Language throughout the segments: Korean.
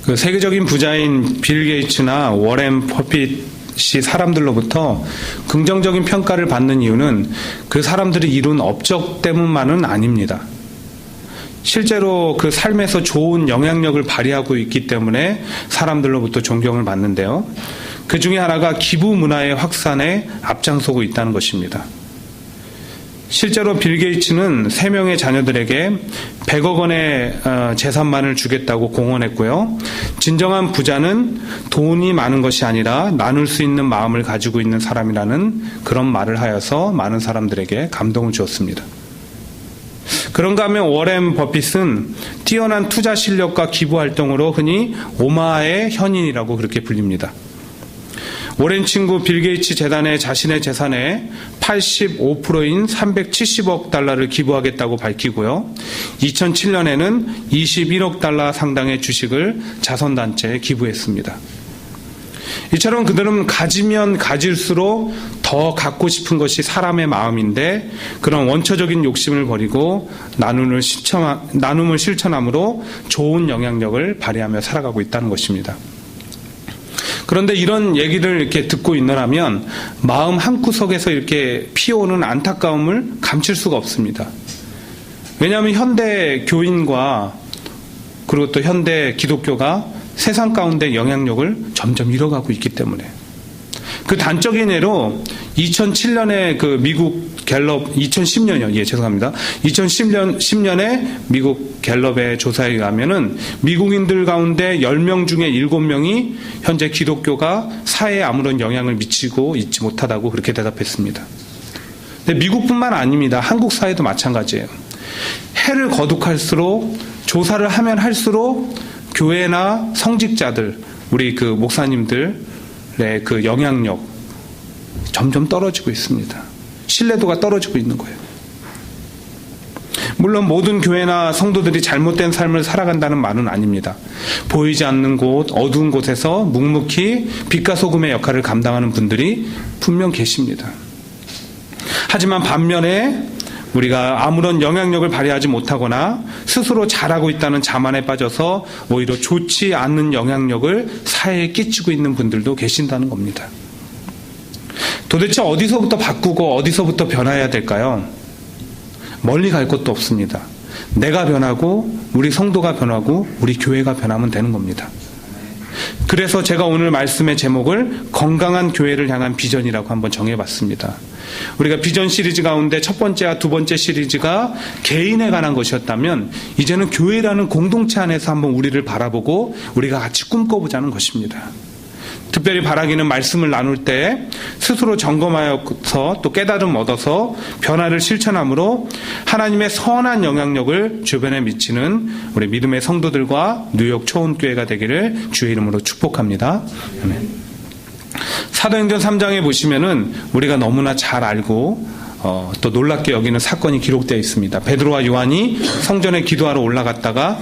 그 세계적인 부자인 빌 게이츠나 워렌 버핏이 사람들로부터 긍정적인 평가를 받는 이유는 그 사람들이 이룬 업적 때문만은 아닙니다. 실제로 그 삶에서 좋은 영향력을 발휘하고 있기 때문에 사람들로부터 존경을 받는데요. 그 중에 하나가 기부 문화의 확산에 앞장서고 있다는 것입니다. 실제로 빌 게이츠는 3명의 자녀들에게 100억 원의 재산만을 주겠다고 공언했고요. 진정한 부자는 돈이 많은 것이 아니라 나눌 수 있는 마음을 가지고 있는 사람이라는 그런 말을 하여서 많은 사람들에게 감동을 주었습니다. 그런가 하면 워렌 버핏은 뛰어난 투자 실력과 기부 활동으로 흔히 오마하의 현인이라고 그렇게 불립니다. 오랜 친구 빌 게이츠 재단에 자신의 재산의 85%인 370억 달러를 기부하겠다고 밝히고요. 2007년에는 21억 달러 상당의 주식을 자선단체에 기부했습니다. 이처럼 그들은 가지면 가질수록 더 갖고 싶은 것이 사람의 마음인데 그런 원초적인 욕심을 버리고 나눔을 실천함으로 좋은 영향력을 발휘하며 살아가고 있다는 것입니다. 그런데 이런 얘기를 이렇게 듣고 있느라면 마음 한구석에서 이렇게 피어오는 안타까움을 감출 수가 없습니다. 왜냐하면 현대 교인과 그리고 또 현대 기독교가 세상 가운데 영향력을 점점 잃어가고 있기 때문에 그 단적인 예로 2007년에 그 미국 갤럽 2010년에 미국 갤럽의 조사에 의하면은 미국인들 가운데 10명 중에 7명이 현재 기독교가 사회에 아무런 영향을 미치고 있지 못하다고 그렇게 대답했습니다. 근데 미국뿐만 아닙니다. 한국 사회도 마찬가지예요. 해를 거듭할수록 조사를 하면 할수록 교회나 성직자들, 우리 그 목사님들의 그 영향력 점점 떨어지고 있습니다. 신뢰도가 떨어지고 있는 거예요. 물론 모든 교회나 성도들이 잘못된 삶을 살아간다는 말은 아닙니다. 보이지 않는 곳, 어두운 곳에서 묵묵히 빛과 소금의 역할을 감당하는 분들이 분명 계십니다. 하지만 반면에 우리가 아무런 영향력을 발휘하지 못하거나 스스로 잘하고 있다는 자만에 빠져서 오히려 좋지 않은 영향력을 사회에 끼치고 있는 분들도 계신다는 겁니다. 도대체 어디서부터 바꾸고 어디서부터 변화해야 될까요? 멀리 갈 것도 없습니다. 내가 변하고 우리 성도가 변하고 우리 교회가 변하면 되는 겁니다. 그래서 제가 오늘 말씀의 제목을 건강한 교회를 향한 비전이라고 한번 정해봤습니다. 우리가 비전 시리즈 가운데 첫 번째와 두 번째 시리즈가 개인에 관한 것이었다면 이제는 교회라는 공동체 안에서 한번 우리를 바라보고 우리가 같이 꿈꿔보자는 것입니다. 특별히 바라기는 말씀을 나눌 때 스스로 점검하여서 또 깨달음 얻어서 변화를 실천함으로 하나님의 선한 영향력을 주변에 미치는 우리 믿음의 성도들과 뉴욕 초원교회가 되기를 주의 이름으로 축복합니다. 아멘. 사도행전 3장에 보시면은 우리가 너무나 잘 알고 또 놀랍게 여기는 사건이 기록되어 있습니다. 베드로와 요한이 성전에 기도하러 올라갔다가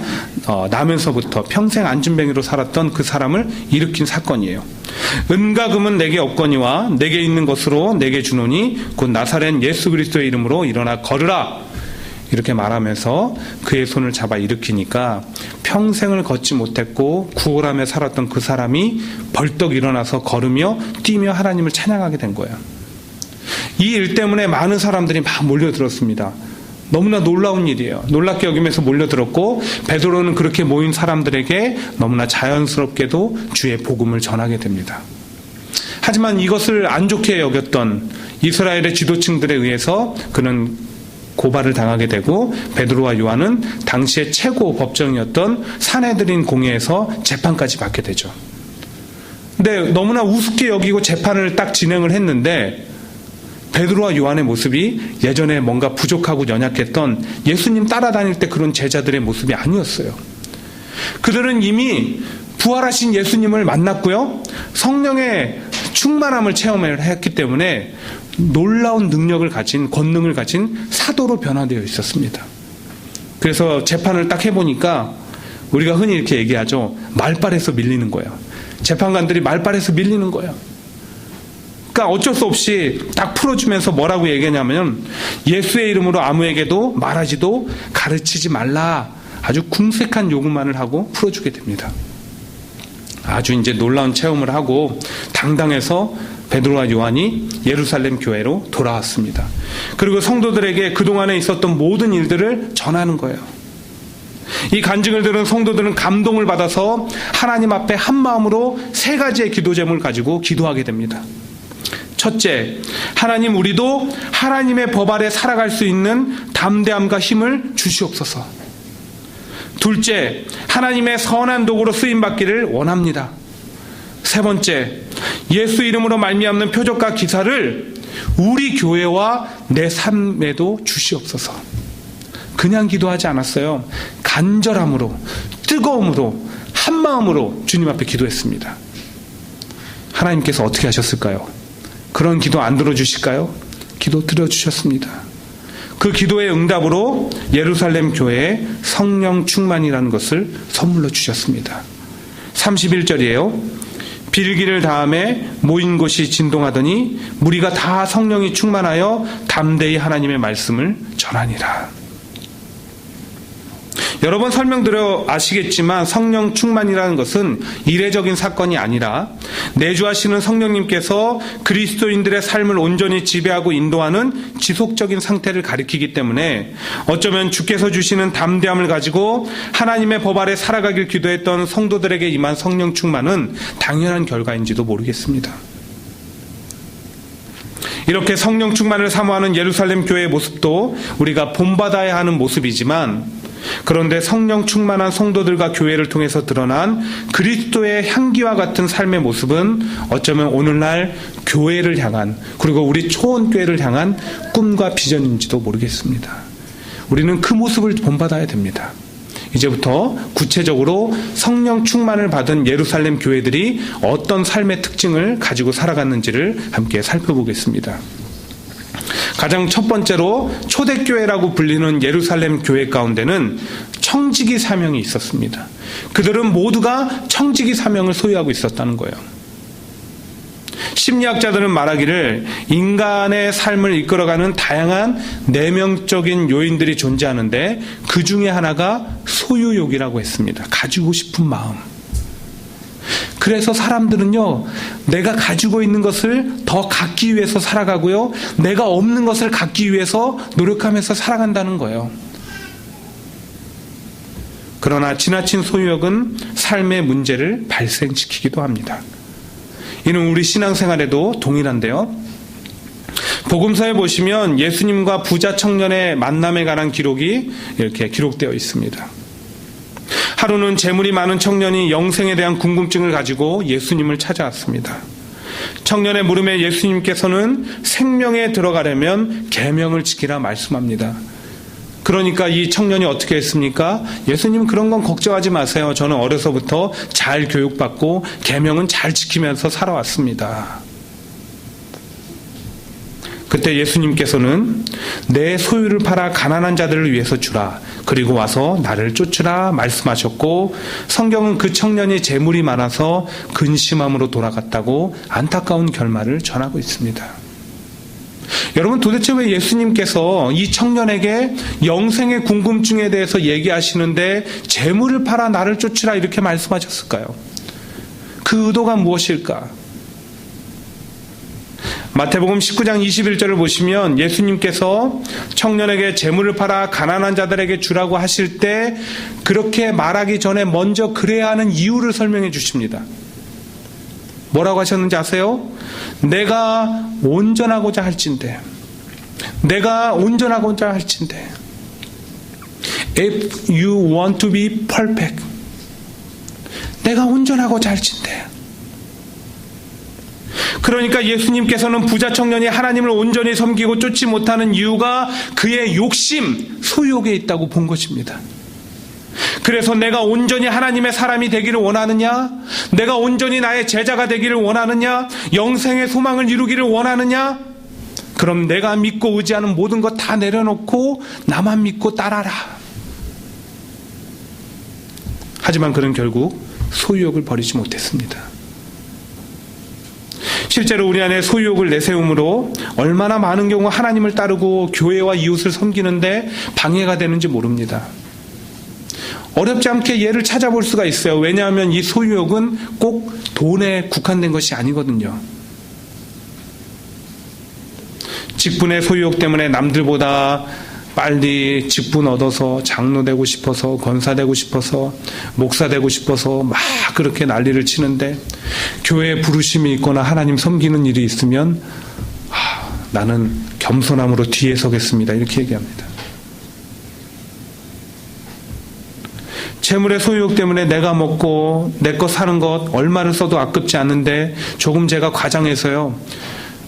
나면서부터 평생 안진뱅이로 살았던 그 사람을 일으킨 사건이에요. 은과 금은 내게 없거니와 내게 있는 것으로 내게 주노니 곧 나사렛 예수 그리스도의 이름으로 일어나 걸으라 이렇게 말하면서 그의 손을 잡아 일으키니까 평생을 걷지 못했고 구걸하며 살았던 그 사람이 벌떡 일어나서 걸으며 뛰며 하나님을 찬양하게 된 거예요. 이 일 때문에 많은 사람들이 막 몰려들었습니다. 너무나 놀라운 일이에요. 놀랍게 여기면서 몰려들었고 베드로는 그렇게 모인 사람들에게 너무나 자연스럽게도 주의 복음을 전하게 됩니다. 하지만 이것을 안 좋게 여겼던 이스라엘의 지도층들에 의해서 그는 고발을 당하게 되고 베드로와 요한은 당시의 최고 법정이었던 산헤드린 공회에서 재판까지 받게 되죠. 근데 너무나 우습게 여기고 재판을 딱 진행을 했는데 베드로와 요한의 모습이 예전에 뭔가 부족하고 연약했던 예수님 따라다닐 때 그런 제자들의 모습이 아니었어요. 그들은 이미 부활하신 예수님을 만났고요. 성령의 충만함을 체험을 했기 때문에 놀라운 능력을 가진, 권능을 가진 사도로 변화되어 있었습니다. 그래서 재판을 딱 해보니까 우리가 흔히 이렇게 얘기하죠. 말발에서 밀리는 거예요. 재판관들이 말발에서 밀리는 거예요. 그러니까 어쩔 수 없이 딱 풀어주면서 뭐라고 얘기하냐면 예수의 이름으로 아무에게도 말하지도 가르치지 말라. 아주 궁색한 요구만을 하고 풀어주게 됩니다. 아주 이제 놀라운 체험을 하고 당당해서 베드로와 요한이 예루살렘 교회로 돌아왔습니다. 그리고 성도들에게 그동안에 있었던 모든 일들을 전하는 거예요. 이 간증을 들은 성도들은 감동을 받아서 하나님 앞에 한 마음으로 세 가지의 기도 제목을 가지고 기도하게 됩니다. 첫째, 하나님, 우리도 하나님의 법 아래 살아갈 수 있는 담대함과 힘을 주시옵소서. 둘째, 하나님의 선한 도구로 쓰임받기를 원합니다. 세 번째, 예수 이름으로 말미암는 표적과 기사를 우리 교회와 내 삶에도 주시옵소서. 그냥 기도하지 않았어요. 간절함으로, 뜨거움으로, 한마음으로 주님 앞에 기도했습니다. 하나님께서 어떻게 하셨을까요? 그런 기도 안 들어주실까요? 기도 들어주셨습니다. 그 기도의 응답으로 예루살렘 교회에 성령 충만이라는 것을 선물로 주셨습니다. 31절이에요. 빌기를 다음에 모인 곳이 진동하더니 무리가 다 성령이 충만하여 담대히 하나님의 말씀을 전하니라. 여러 번 설명드려 아시겠지만 성령 충만이라는 것은 이례적인 사건이 아니라 내주하시는 성령님께서 그리스도인들의 삶을 온전히 지배하고 인도하는 지속적인 상태를 가리키기 때문에 어쩌면 주께서 주시는 담대함을 가지고 하나님의 법 아래 살아가길 기도했던 성도들에게 임한 성령 충만은 당연한 결과인지도 모르겠습니다. 이렇게 성령 충만을 사모하는 예루살렘 교회의 모습도 우리가 본받아야 하는 모습이지만, 그런데 성령 충만한 성도들과 교회를 통해서 드러난 그리스도의 향기와 같은 삶의 모습은 어쩌면 오늘날 교회를 향한, 그리고 우리 초원교회를 향한 꿈과 비전인지도 모르겠습니다. 우리는 그 모습을 본받아야 됩니다. 이제부터 구체적으로 성령 충만을 받은 예루살렘 교회들이 어떤 삶의 특징을 가지고 살아갔는지를 함께 살펴보겠습니다. 가장 첫 번째로 초대교회라고 불리는 예루살렘 교회 가운데는 청지기 사명이 있었습니다. 그들은 모두가 청지기 사명을 소유하고 있었다는 거예요. 심리학자들은 말하기를 인간의 삶을 이끌어가는 다양한 내면적인 요인들이 존재하는데 그 중에 하나가 소유욕이라고 했습니다. 가지고 싶은 마음. 그래서 사람들은요, 내가 가지고 있는 것을 더 갖기 위해서 살아가고요, 내가 없는 것을 갖기 위해서 노력하면서 살아간다는 거예요. 그러나 지나친 소유욕은 삶의 문제를 발생시키기도 합니다. 이는 우리 신앙생활에도 동일한데요. 복음서에 보시면 예수님과 부자 청년의 만남에 관한 기록이 이렇게 기록되어 있습니다. 하루는 재물이 많은 청년이 영생에 대한 궁금증을 가지고 예수님을 찾아왔습니다. 청년의 물음에 예수님께서는 생명에 들어가려면 계명을 지키라 말씀합니다. 그러니까 이 청년이 어떻게 했습니까? 예수님, 그런 건 걱정하지 마세요. 저는 어려서부터 잘 교육받고 계명은 잘 지키면서 살아왔습니다. 그때 예수님께서는 내 소유를 팔아 가난한 자들을 위해서 주라, 그리고 와서 나를 쫓으라 말씀하셨고, 성경은 그 청년이 재물이 많아서 근심함으로 돌아갔다고 안타까운 결말을 전하고 있습니다. 여러분, 도대체 왜 예수님께서 이 청년에게 영생의 궁금증에 대해서 얘기하시는데 재물을 팔아 나를 쫓으라 이렇게 말씀하셨을까요? 그 의도가 무엇일까? 마태복음 19장 21절을 보시면 예수님께서 청년에게 재물을 팔아 가난한 자들에게 주라고 하실 때 그렇게 말하기 전에 먼저 그래야 하는 이유를 설명해 주십니다. 뭐라고 하셨는지 아세요? 내가 온전하고자 할진대. If you want to be perfect. 내가 온전하고자 할진대. 그러니까 예수님께서는 부자 청년이 하나님을 온전히 섬기고 쫓지 못하는 이유가 그의 욕심, 소유욕에 있다고 본 것입니다. 그래서 내가 온전히 하나님의 사람이 되기를 원하느냐? 내가 온전히 나의 제자가 되기를 원하느냐? 영생의 소망을 이루기를 원하느냐? 그럼 내가 믿고 의지하는 모든 것 다 내려놓고 나만 믿고 따라라. 하지만 그는 결국 소유욕을 버리지 못했습니다. 실제로 우리 안에 소유욕을 내세움으로 얼마나 많은 경우 하나님을 따르고 교회와 이웃을 섬기는데 방해가 되는지 모릅니다. 어렵지 않게 예를 찾아볼 수가 있어요. 왜냐하면 이 소유욕은 꼭 돈에 국한된 것이 아니거든요. 직분의 소유욕 때문에 남들보다 빨리 직분 얻어서 장로 되고 싶어서, 권사 되고 싶어서, 목사 되고 싶어서 막 그렇게 난리를 치는데, 교회에 부르심이 있거나 하나님 섬기는 일이 있으면 나는 겸손함으로 뒤에 서겠습니다, 이렇게 얘기합니다. 재물의 소유욕 때문에 내가 먹고 내 거 사는 것 얼마를 써도 아깝지 않은데, 조금 제가 과장해서요,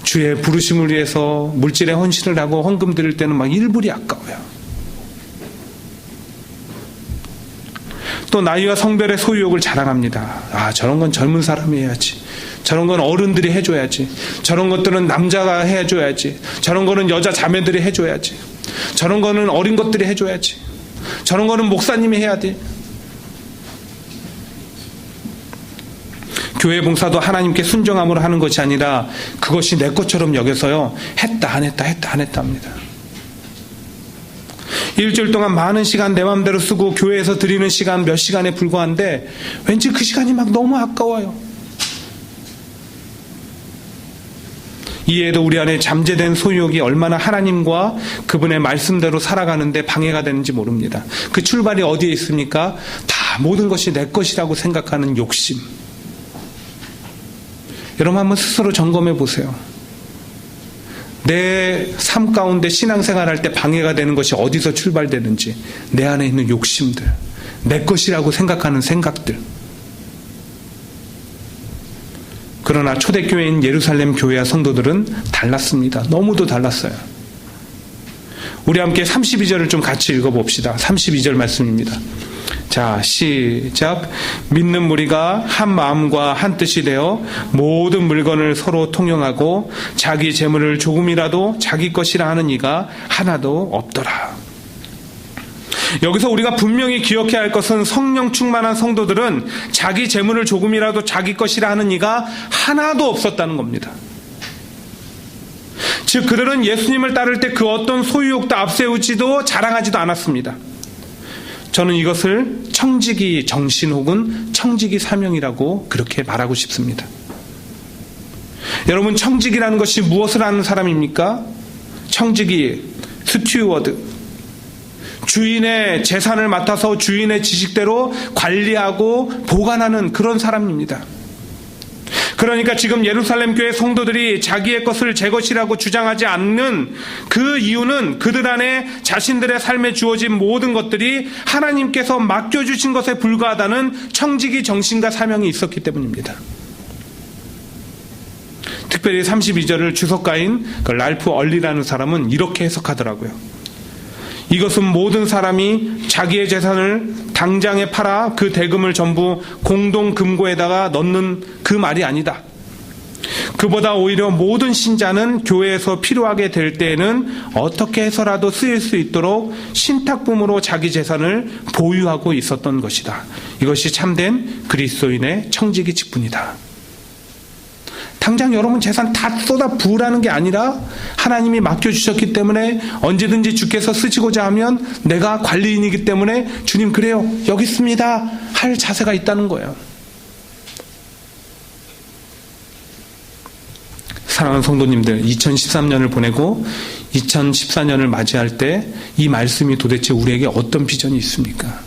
주의 부르심을 위해서 물질에 헌신을 하고 헌금 드릴 때는 막 일불이 아까워요. 또 나이와 성별의 소유욕을 자랑합니다. 저런 건 젊은 사람이 해야지, 저런 건 어른들이 해줘야지, 저런 것들은 남자가 해줘야지, 저런 거는 여자 자매들이 해줘야지, 저런 거는 어린 것들이 해줘야지, 저런 거는 목사님이 해야 돼. 교회 봉사도 하나님께 순종함으로 하는 것이 아니라 그것이 내 것처럼 여겨서요, 했다 안 했다 합니다. 일주일 동안 많은 시간 내 마음대로 쓰고 교회에서 드리는 시간 몇 시간에 불과한데 왠지 그 시간이 막 너무 아까워요. 이에도 우리 안에 잠재된 소유욕이 얼마나 하나님과 그분의 말씀대로 살아가는데 방해가 되는지 모릅니다. 그 출발이 어디에 있습니까? 다 모든 것이 내 것이라고 생각하는 욕심. 여러분 한번 스스로 점검해 보세요. 내 삶 가운데 신앙생활 할 때 방해가 되는 것이 어디서 출발되는지, 내 안에 있는 욕심들, 내 것이라고 생각하는 생각들. 그러나 초대교회인 예루살렘 교회와 성도들은 달랐습니다. 너무도 달랐어요. 우리 함께 32절을 좀 같이 읽어봅시다. 32절 말씀입니다. 자, 시작. 믿는 무리가 한 마음과 한 뜻이 되어 모든 물건을 서로 통용하고 자기 재물을 조금이라도 자기 것이라 하는 이가 하나도 없더라. 여기서 우리가 분명히 기억해야 할 것은, 성령 충만한 성도들은 자기 재물을 조금이라도 자기 것이라 하는 이가 하나도 없었다는 겁니다. 즉 그들은 예수님을 따를 때 그 어떤 소유욕도 앞세우지도 자랑하지도 않았습니다. 저는 이것을 청지기 정신 혹은 청지기 사명이라고 그렇게 말하고 싶습니다. 여러분, 청지기라는 것이 무엇을 하는 사람입니까? 청지기, 스튜어드, 주인의 재산을 맡아서 주인의 지식대로 관리하고 보관하는 그런 사람입니다. 그러니까 지금 예루살렘 교회 성도들이 자기의 것을 제 것이라고 주장하지 않는 그 이유는 그들 안에 자신들의 삶에 주어진 모든 것들이 하나님께서 맡겨주신 것에 불과하다는 청지기 정신과 사명이 있었기 때문입니다. 특별히 32절을 주석가인 랄프 얼리라는 사람은 이렇게 해석하더라고요. 이것은 모든 사람이 자기의 재산을 당장에 팔아 그 대금을 전부 공동 금고에다가 넣는 그 말이 아니다. 그보다 오히려 모든 신자는 교회에서 필요하게 될 때에는 어떻게 해서라도 쓰일 수 있도록 신탁품으로 자기 재산을 보유하고 있었던 것이다. 이것이 참된 그리스도인의 청지기 직분이다. 당장 여러분 재산 다 쏟아 부으라는 게 아니라 하나님이 맡겨주셨기 때문에 언제든지 주께서 쓰시고자 하면 내가 관리인이기 때문에 주님 그래요 여기 있습니다 할 자세가 있다는 거예요. 사랑하는 성도님들, 2013년을 보내고 2014년을 맞이할 때 이 말씀이 도대체 우리에게 어떤 비전이 있습니까?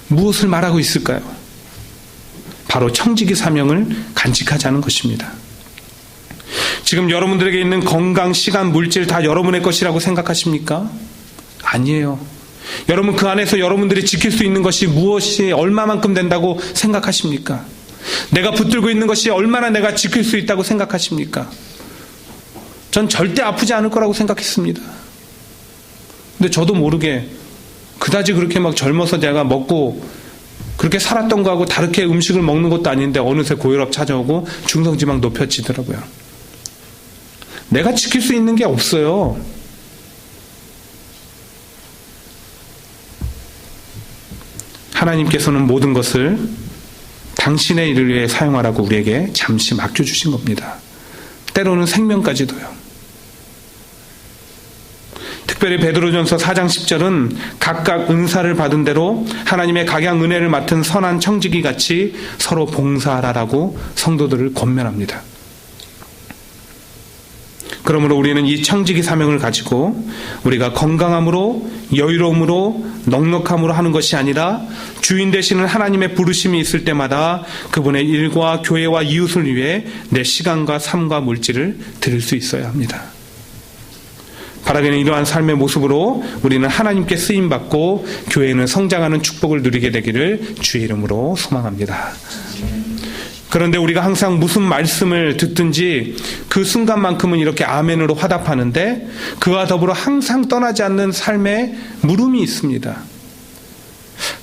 무엇을 말하고 있을까요? 바로 청지기 사명을 간직하자는 것입니다. 지금 여러분들에게 있는 건강, 시간, 물질 다 여러분의 것이라고 생각하십니까? 아니에요. 여러분 그 안에서 여러분들이 지킬 수 있는 것이 무엇이 얼마만큼 된다고 생각하십니까? 내가 붙들고 있는 것이 얼마나 내가 지킬 수 있다고 생각하십니까? 전 절대 아프지 않을 거라고 생각했습니다. 근데 저도 모르게 그다지 그렇게 막 젊어서 내가 먹고 그렇게 살았던 거하고 다르게 음식을 먹는 것도 아닌데 어느새 고혈압 찾아오고 중성지방 높여지더라고요. 내가 지킬 수 있는 게 없어요. 하나님께서는 모든 것을 당신의 일을 위해 사용하라고 우리에게 잠시 맡겨주신 겁니다. 때로는 생명까지도요. 특별히 베드로전서 4장 10절은 각각 은사를 받은 대로 하나님의 각양 은혜를 맡은 선한 청지기 같이 서로 봉사하라라고 성도들을 권면합니다. 그러므로 우리는 이 청지기 사명을 가지고 우리가 건강함으로, 여유로움으로, 넉넉함으로 하는 것이 아니라 주인 되시는 하나님의 부르심이 있을 때마다 그분의 일과 교회와 이웃을 위해 내 시간과 삶과 물질을 드릴 수 있어야 합니다. 바라기는 이러한 삶의 모습으로 우리는 하나님께 쓰임받고 교회는 성장하는 축복을 누리게 되기를 주의 이름으로 소망합니다. 그런데 우리가 항상 무슨 말씀을 듣든지 그 순간만큼은 이렇게 아멘으로 화답하는데 그와 더불어 항상 떠나지 않는 삶에 물음이 있습니다.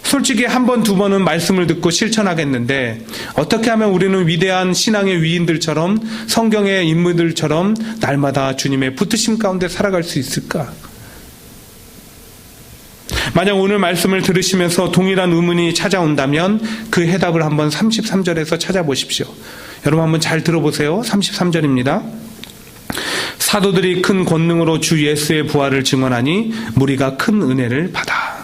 솔직히 한 번, 두 번은 말씀을 듣고 실천하겠는데 어떻게 하면 우리는 위대한 신앙의 위인들처럼 성경의 인물들처럼 날마다 주님의 붙으심 가운데 살아갈 수 있을까? 만약 오늘 말씀을 들으시면서 동일한 의문이 찾아온다면 그 해답을 한번 33절에서 찾아보십시오. 여러분 한번 잘 들어보세요. 33절입니다. 사도들이 큰 권능으로 주 예수의 부활을 증언하니 무리가 큰 은혜를 받아.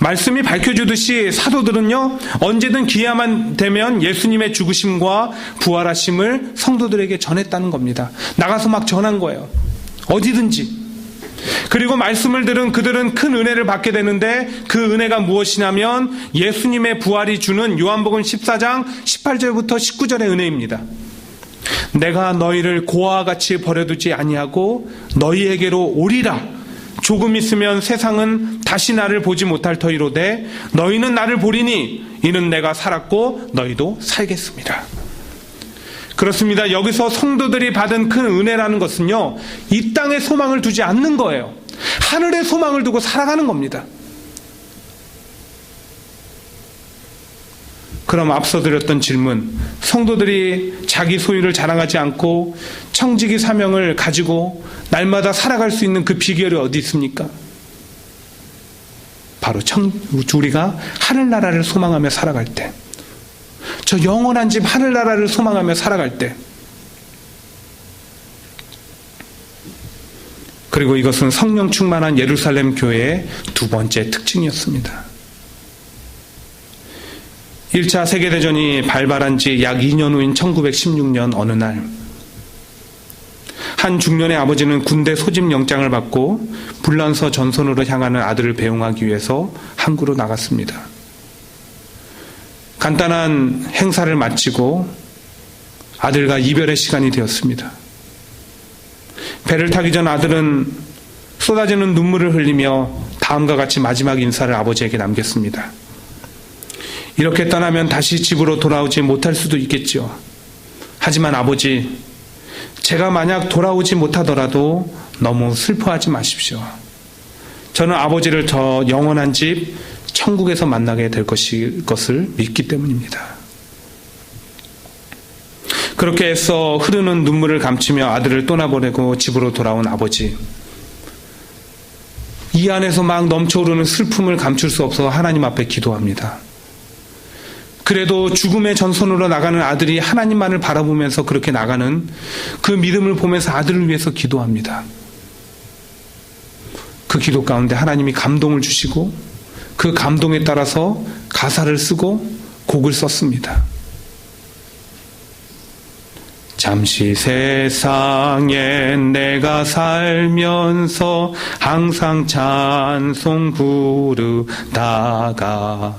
말씀이 밝혀주듯이 사도들은요, 언제든 기회만 되면 예수님의 죽으심과 부활하심을 성도들에게 전했다는 겁니다. 나가서 막 전한 거예요. 어디든지. 그리고 말씀을 들은 그들은 큰 은혜를 받게 되는데 그 은혜가 무엇이냐면 예수님의 부활이 주는 요한복음 14장 18절부터 19절의 은혜입니다. 내가 너희를 고아와 같이 버려두지 아니하고 너희에게로 오리라. 조금 있으면 세상은 다시 나를 보지 못할 터이로되 너희는 나를 보리니 이는 내가 살았고 너희도 살겠습니다. 그렇습니다. 여기서 성도들이 받은 큰 은혜라는 것은요, 이 땅에 소망을 두지 않는 거예요. 하늘에 소망을 두고 살아가는 겁니다. 그럼 앞서 드렸던 질문, 성도들이 자기 소유를 자랑하지 않고 청지기 사명을 가지고 날마다 살아갈 수 있는 그 비결이 어디 있습니까? 바로 우리가 하늘나라를 소망하며 살아갈 때, 저 영원한 집 하늘나라를 소망하며 살아갈 때, 그리고 이것은 성령 충만한 예루살렘 교회의 두 번째 특징이었습니다. 1차 세계대전이 발발한 지 약 2년 후인 1916년 어느 날, 한 중년의 아버지는 군대 소집 영장을 받고 불란서 전선으로 향하는 아들을 배웅하기 위해서 항구로 나갔습니다. 간단한 행사를 마치고 아들과 이별의 시간이 되었습니다. 배를 타기 전 아들은 쏟아지는 눈물을 흘리며 다음과 같이 마지막 인사를 아버지에게 남겼습니다. 이렇게 떠나면 다시 집으로 돌아오지 못할 수도 있겠죠. 하지만 아버지, 제가 만약 돌아오지 못하더라도 너무 슬퍼하지 마십시오. 저는 아버지를 저 영원한 집 천국에서 만나게 될 것을 믿기 때문입니다. 그렇게 애써 흐르는 눈물을 감추며 아들을 떠나보내고 집으로 돌아온 아버지, 이 안에서 막 넘쳐오르는 슬픔을 감출 수 없어 하나님 앞에 기도합니다. 그래도 죽음의 전선으로 나가는 아들이 하나님만을 바라보면서 그렇게 나가는 그 믿음을 보면서 아들을 위해서 기도합니다. 그 기도 가운데 하나님이 감동을 주시고 그 감동에 따라서 가사를 쓰고 곡을 썼습니다. 잠시 세상에 내가 살면서 항상 찬송 부르다가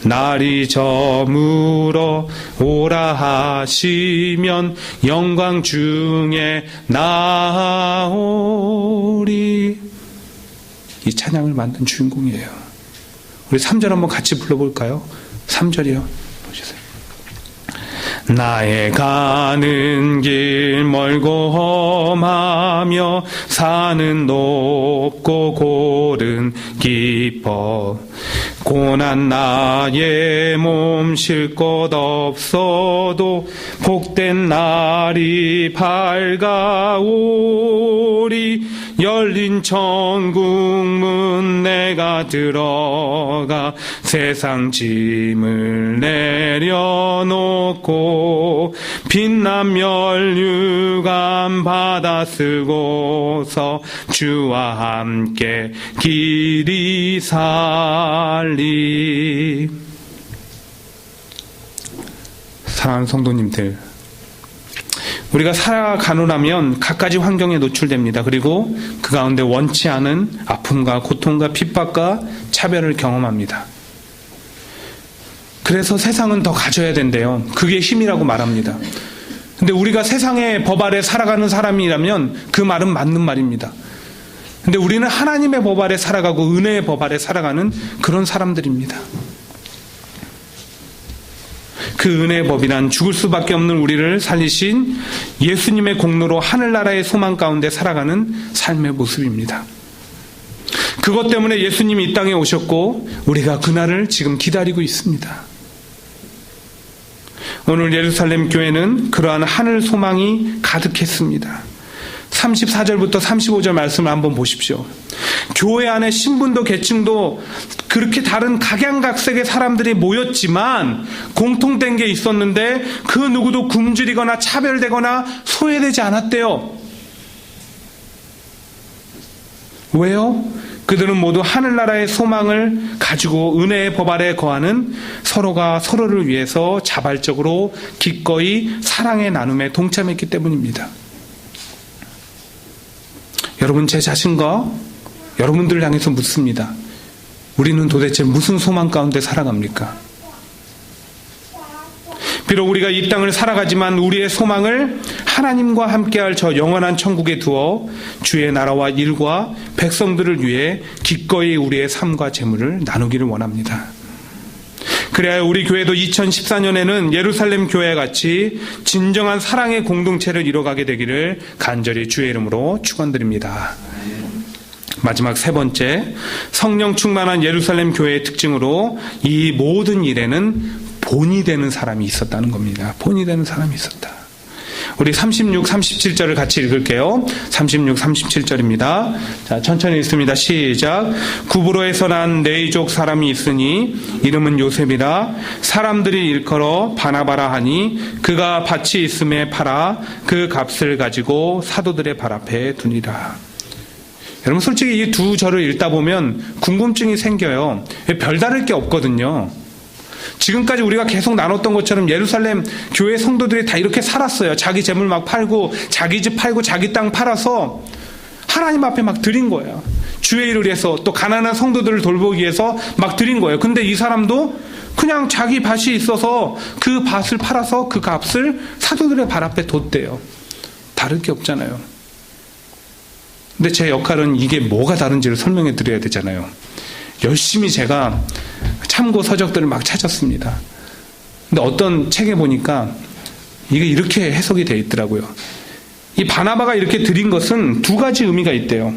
날이 저물어 오라 하시면 영광 중에 나오리. 이 찬양을 만든 주인공이에요. 우리 3절 한번 같이 불러볼까요? 3절이요. 보시세요. 나의 가는 길 멀고 험하며 산은 높고 골은 깊어 고난 나의 몸 쉴 곳 없어도 복된 날이 밝아오리 열린 천국문 내가 들어가 세상 짐을 내려놓고 빛난 면류관 받아 쓰고서 주와 함께 길이 살리. 사랑하는 성도님들, 우리가 살아가노 하면 갖가지 환경에 노출됩니다. 그리고 그 가운데 원치 않은 아픔과 고통과 핍박과 차별을 경험합니다. 그래서 세상은 더 가져야 된대요. 그게 힘이라고 말합니다. 근데 우리가 세상의 법 아래 살아가는 사람이라면 그 말은 맞는 말입니다. 근데 우리는 하나님의 법 아래 살아가고 은혜의 법 아래 살아가는 그런 사람들입니다. 그 은혜의 법이란 죽을 수밖에 없는 우리를 살리신 예수님의 공로로 하늘나라의 소망 가운데 살아가는 삶의 모습입니다. 그것 때문에 예수님이 이 땅에 오셨고 우리가 그날을 지금 기다리고 있습니다. 오늘 예루살렘 교회는 그러한 하늘 소망이 가득했습니다. 34절부터 35절 말씀을 한번 보십시오. 교회 안에 신분도 계층도 그렇게 다른 각양각색의 사람들이 모였지만 공통된 게 있었는데 그 누구도 굶주리거나 차별되거나 소외되지 않았대요. 왜요? 그들은 모두 하늘나라의 소망을 가지고 은혜의 법 아래 거하는 서로가 서로를 위해서 자발적으로 기꺼이 사랑의 나눔에 동참했기 때문입니다. 여러분, 제 자신과 여러분들을 향해서 묻습니다. 우리는 도대체 무슨 소망 가운데 살아갑니까? 비록 우리가 이 땅을 살아가지만 우리의 소망을 하나님과 함께할 저 영원한 천국에 두어 주의 나라와 일과 백성들을 위해 기꺼이 우리의 삶과 재물을 나누기를 원합니다. 그래야 우리 교회도 2014년에는 예루살렘 교회와 같이 진정한 사랑의 공동체를 이뤄가게 되기를 간절히 주의 이름으로 축원드립니다. 마지막 세 번째, 성령 충만한 예루살렘 교회의 특징으로 이 모든 일에는 본이 되는 사람이 있었다는 겁니다. 본이 되는 사람이 있었다. 우리 36, 37절을 같이 읽을게요. 36, 37절입니다. 자, 천천히 읽습니다. 시작. 구브로에서 난 네이족 사람이 있으니 이름은 요셉이라. 사람들이 일컬어 바나바라 하니 그가 밭이 있음에 팔아 그 값을 가지고 사도들의 발 앞에 두니라. 여러분, 솔직히 이 두 절을 읽다 보면 궁금증이 생겨요. 별다를 게 없거든요. 지금까지 우리가 계속 나눴던 것처럼 예루살렘 교회 성도들이 다 이렇게 살았어요. 자기 재물 막 팔고 자기 집 팔고 자기 땅 팔아서 하나님 앞에 막 드린 거예요. 주의 일을 위해서, 또 가난한 성도들을 돌보기 위해서 막 드린 거예요. 근데 이 사람도 그냥 자기 밭이 있어서 그 밭을 팔아서 그 값을 사도들의 발 앞에 뒀대요. 다를 게 없잖아요. 근데 제 역할은 이게 뭐가 다른지를 설명해 드려야 되잖아요. 열심히 제가 참고 서적들을 막 찾았습니다. 근데 어떤 책에 보니까 이게 이렇게 해석이 되어 있더라고요. 이 바나바가 이렇게 드린 것은 두 가지 의미가 있대요.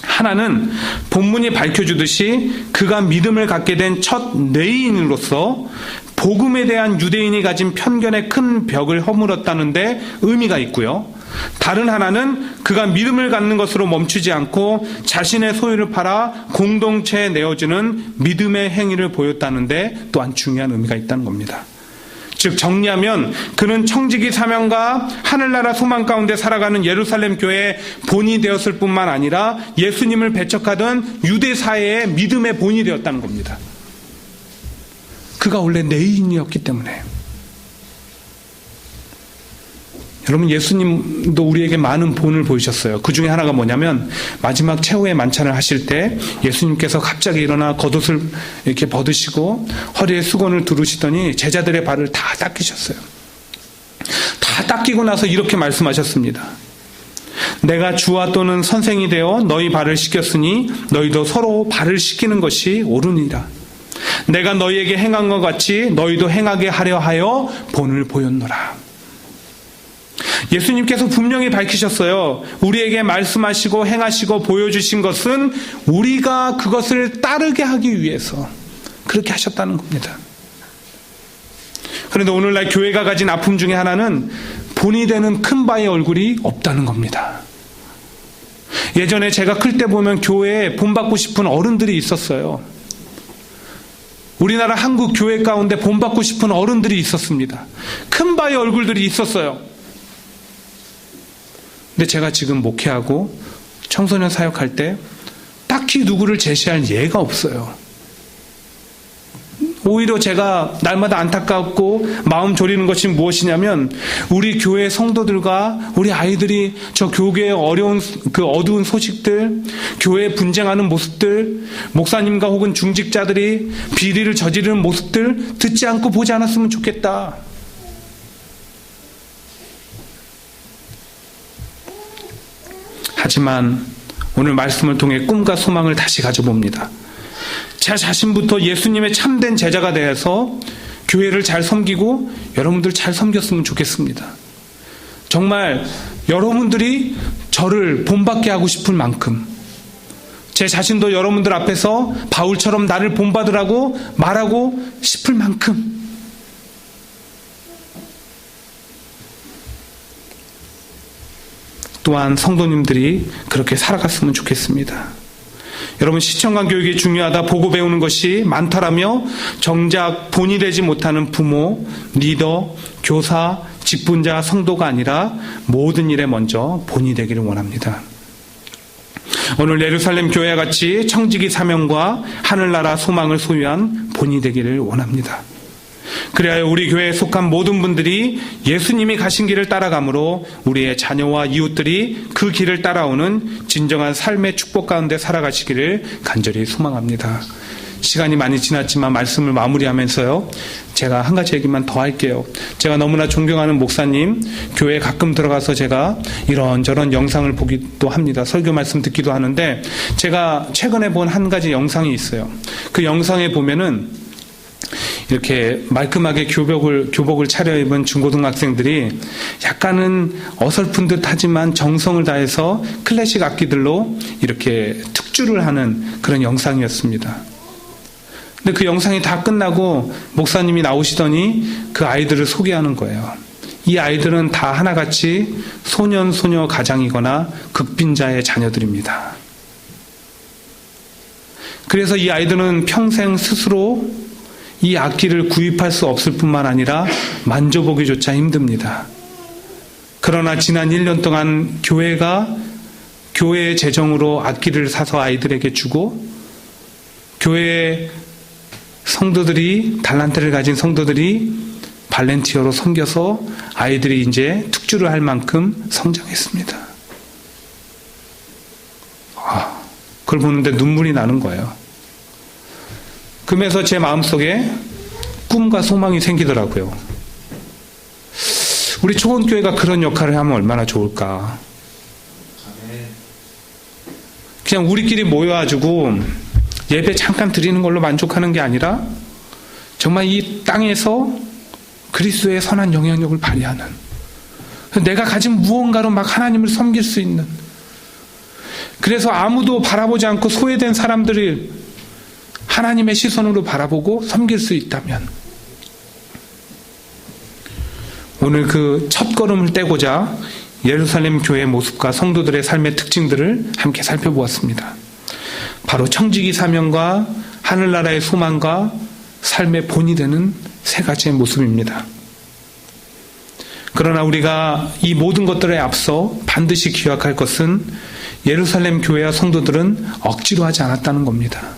하나는 본문이 밝혀주듯이 그가 믿음을 갖게 된 첫 뇌인으로서 복음에 대한 유대인이 가진 편견의 큰 벽을 허물었다는 데 의미가 있고요. 다른 하나는 그가 믿음을 갖는 것으로 멈추지 않고 자신의 소유를 팔아 공동체에 내어주는 믿음의 행위를 보였다는 데 또한 중요한 의미가 있다는 겁니다. 즉 정리하면 그는 청지기 사명과 하늘나라 소망 가운데 살아가는 예루살렘 교회의 본이 되었을 뿐만 아니라 예수님을 배척하던 유대 사회의 믿음의 본이 되었다는 겁니다. 그가 원래 내인이었기 때문에. 여러분, 예수님도 우리에게 많은 본을 보이셨어요. 그 중에 하나가 뭐냐면 마지막 최후의 만찬을 하실 때 예수님께서 갑자기 일어나 겉옷을 이렇게 벗으시고 허리에 수건을 두르시더니 제자들의 발을 다 닦으셨어요. 다 닦이고 나서 이렇게 말씀하셨습니다. 내가 주와 또는 선생이 되어 너희 발을 씻겼으니 너희도 서로 발을 씻기는 것이 옳으니라. 내가 너희에게 행한 것 같이 너희도 행하게 하려 하여 본을 보였노라. 예수님께서 분명히 밝히셨어요. 우리에게 말씀하시고 행하시고 보여주신 것은 우리가 그것을 따르게 하기 위해서 그렇게 하셨다는 겁니다. 그런데 오늘날 교회가 가진 아픔 중에 하나는 본이 되는 큰 바의 얼굴이 없다는 겁니다. 예전에 제가 클 때 보면 교회에 본받고 싶은 어른들이 있었어요. 우리나라 한국 교회 가운데 본받고 싶은 어른들이 있었습니다. 큰 바의 얼굴들이 있었어요. 근데 제가 지금 목회하고 청소년 사역할 때 딱히 누구를 제시할 예가 없어요. 오히려 제가 날마다 안타깝고 마음 졸이는 것이 무엇이냐면 우리 교회 성도들과 우리 아이들이 저 교계의 어려운 그 어두운 소식들, 교회에 분쟁하는 모습들, 목사님과 혹은 중직자들이 비리를 저지르는 모습들 듣지 않고 보지 않았으면 좋겠다. 하지만 오늘 말씀을 통해 꿈과 소망을 다시 가져봅니다. 제 자신부터 예수님의 참된 제자가 되어서 교회를 잘 섬기고 여러분들 잘 섬겼으면 좋겠습니다. 정말 여러분들이 저를 본받게 하고 싶을 만큼 제 자신도 여러분들 앞에서 바울처럼 나를 본받으라고 말하고 싶을 만큼 또한 성도님들이 그렇게 살아갔으면 좋겠습니다. 여러분, 시청관 교육이 중요하다, 보고 배우는 것이 많다라며 정작 본이 되지 못하는 부모, 리더, 교사, 직분자, 성도가 아니라 모든 일에 먼저 본이 되기를 원합니다. 오늘 예루살렘 교회와 같이 청지기 사명과 하늘나라 소망을 소유한 본이 되기를 원합니다. 그래야 우리 교회에 속한 모든 분들이 예수님이 가신 길을 따라가므로 우리의 자녀와 이웃들이 그 길을 따라오는 진정한 삶의 축복 가운데 살아가시기를 간절히 소망합니다. 시간이 많이 지났지만 말씀을 마무리하면서요, 제가 한 가지 얘기만 더 할게요. 제가 너무나 존경하는 목사님 교회에 가끔 들어가서 제가 이런저런 영상을 보기도 합니다. 설교 말씀 듣기도 하는데 제가 최근에 본 한 가지 영상이 있어요. 그 영상에 보면은 이렇게 말끔하게 교복을 차려입은 중고등학생들이 약간은 어설픈 듯 하지만 정성을 다해서 클래식 악기들로 이렇게 특주를 하는 그런 영상이었습니다. 근데 그 영상이 다 끝나고 목사님이 나오시더니 그 아이들을 소개하는 거예요. 이 아이들은 다 하나같이 소년, 소녀 가장이거나 극빈자의 자녀들입니다. 그래서 이 아이들은 평생 스스로 이 악기를 구입할 수 없을 뿐만 아니라 만져보기조차 힘듭니다. 그러나 지난 1년 동안 교회가 교회의 재정으로 악기를 사서 아이들에게 주고 교회의 성도들이 달란트를 가진 성도들이 발렌티어로 섬겨서 아이들이 이제 특주를 할 만큼 성장했습니다. 그걸 보는데 눈물이 나는 거예요. 그러면서 제 마음속에 꿈과 소망이 생기더라고요. 우리 초원교회가 그런 역할을 하면 얼마나 좋을까. 그냥 우리끼리 모여가지고 예배 잠깐 드리는 걸로 만족하는 게 아니라 정말 이 땅에서 그리스도의 선한 영향력을 발휘하는, 내가 가진 무언가로 막 하나님을 섬길 수 있는, 그래서 아무도 바라보지 않고 소외된 사람들을 하나님의 시선으로 바라보고 섬길 수 있다면, 오늘 그 첫걸음을 떼고자 예루살렘 교회의 모습과 성도들의 삶의 특징들을 함께 살펴보았습니다. 바로 청지기 사명과 하늘나라의 소망과 삶의 본이 되는 세 가지의 모습입니다. 그러나 우리가 이 모든 것들에 앞서 반드시 기억할 것은 예루살렘 교회와 성도들은 억지로 하지 않았다는 겁니다.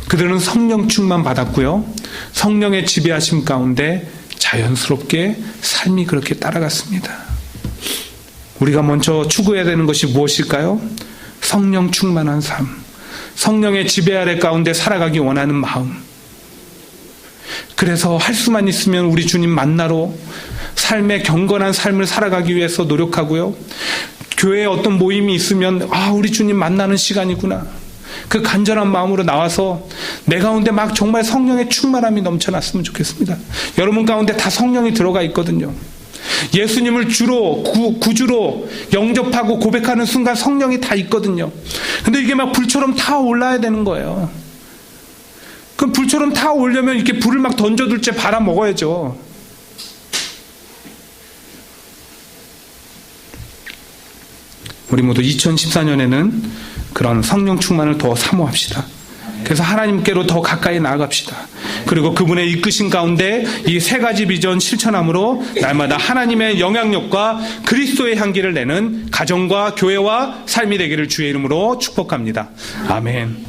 그들은 성령 충만 받았고요, 성령의 지배하심 가운데 자연스럽게 삶이 그렇게 따라갔습니다. 우리가 먼저 추구해야 되는 것이 무엇일까요? 성령 충만한 삶, 성령의 지배 아래 가운데 살아가기 원하는 마음. 그래서 할 수만 있으면 우리 주님 만나러 삶의 경건한 삶을 살아가기 위해서 노력하고요, 교회에 어떤 모임이 있으면 우리 주님 만나는 시간이구나, 그 간절한 마음으로 나와서 내 가운데 막 정말 성령의 충만함이 넘쳐났으면 좋겠습니다. 여러분 가운데 다 성령이 들어가 있거든요. 예수님을 주로 구주로 영접하고 고백하는 순간 성령이 다 있거든요. 근데 이게 막 불처럼 타 올라야 되는 거예요. 그럼 불처럼 타 오려면 이렇게 불을 막 던져둘 때 바라 먹어야죠. 우리 모두 2014년에는 그런 성령 충만을 더 사모합시다. 그래서 하나님께로 더 가까이 나아갑시다. 그리고 그분의 이끄신 가운데 이 세 가지 비전 실천함으로 날마다 하나님의 영향력과 그리스도의 향기를 내는 가정과 교회와 삶이 되기를 주의 이름으로 축복합니다. 아멘.